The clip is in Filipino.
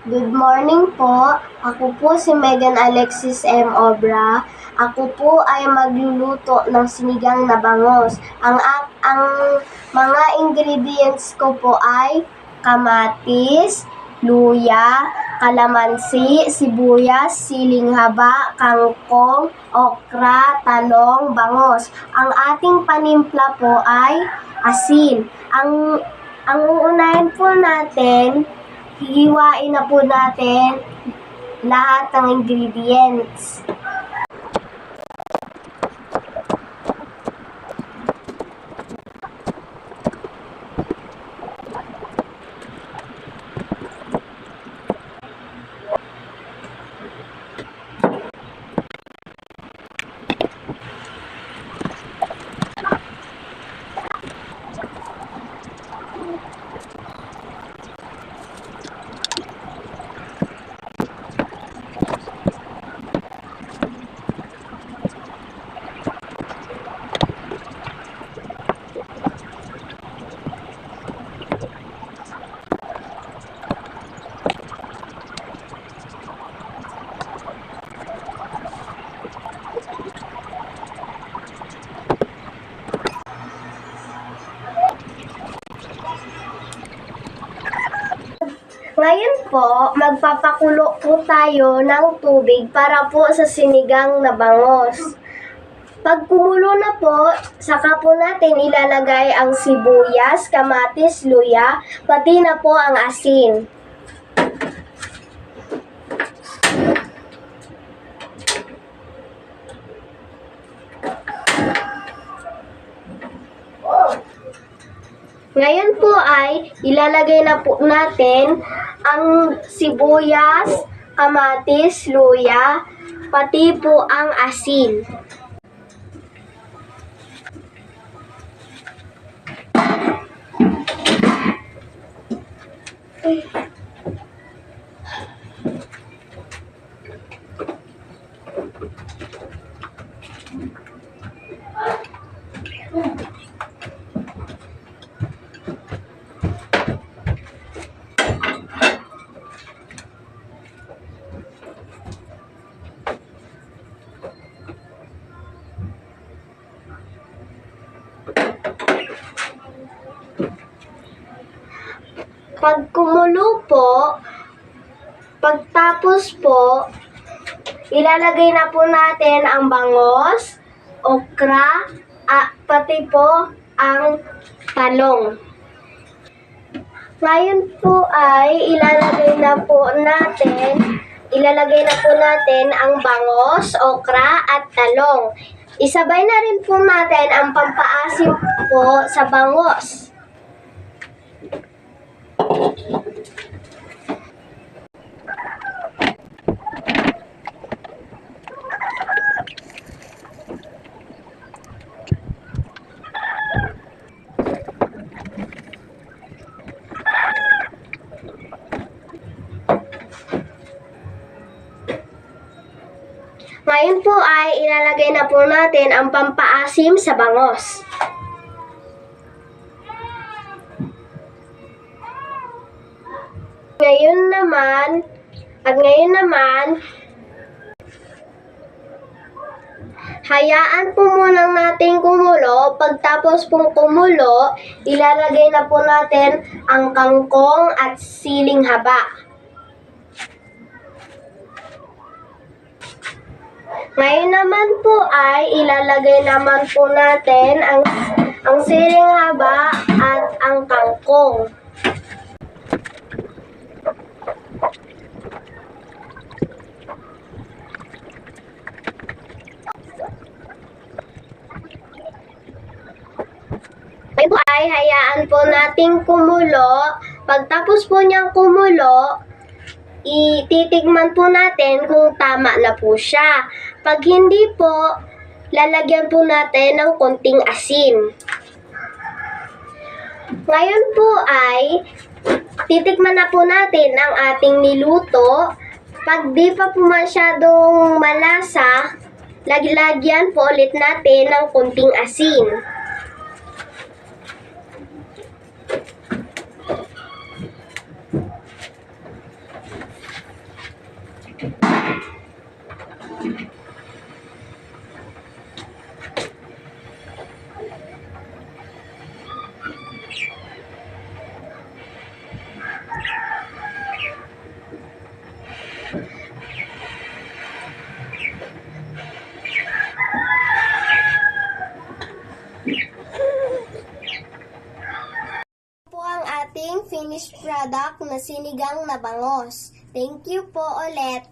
Good morning po. Ako po si Megan Alexis M. Obra. Ako po ay magluluto ng sinigang na bangos. Ang mga ingredients ko po ay kamatis, luya, kalamansi, sibuyas, siling haba, kangkong, okra, talong, bangos. Ang ating panimpla po ay asin. Ang uunahin po natin, hihiwain na po natin lahat ng ingredients. Ngayon po, magpapakulo po tayo ng tubig para po sa sinigang na bangos. Pag kumulo na po, saka po natin ilalagay ang sibuyas, kamatis, luya, pati na po ang asin. Ngayon po ay ilalagay na po natin ang sibuyas, kamatis, luya, pati po ang asin. Pag kumulo po, pagtapos po, ilalagay na po natin ang bangos, okra, pati po ang talong. Ngayon po ay ilalagay na po natin ang bangos, okra at talong. Isabay na rin po natin ang pampaasim po sa bangos. Ngayon po ay ilalagay na po natin ang pampaasim sa bangos. Ngayon naman, hayaan po muna natin kumulo. Pagtapos pong kumulo, ilalagay na po natin ang kangkong at siling haba. Ngayon naman po ay ilalagay naman po natin ang siling haba at ang kangkong. Ngayon po ay hayaan po nating kumulo. Pagtapos po niyang kumulo, ititigman po natin kung tama na po siya. Pag hindi po, lalagyan po natin ng konting asin. Ngayon po ay titikman na po natin ang ating niluto. Pag di pa po masyadong malasa, lagyan po ulit natin ng konting asin. finished product na sinigang na bangos. Thank you po ulit.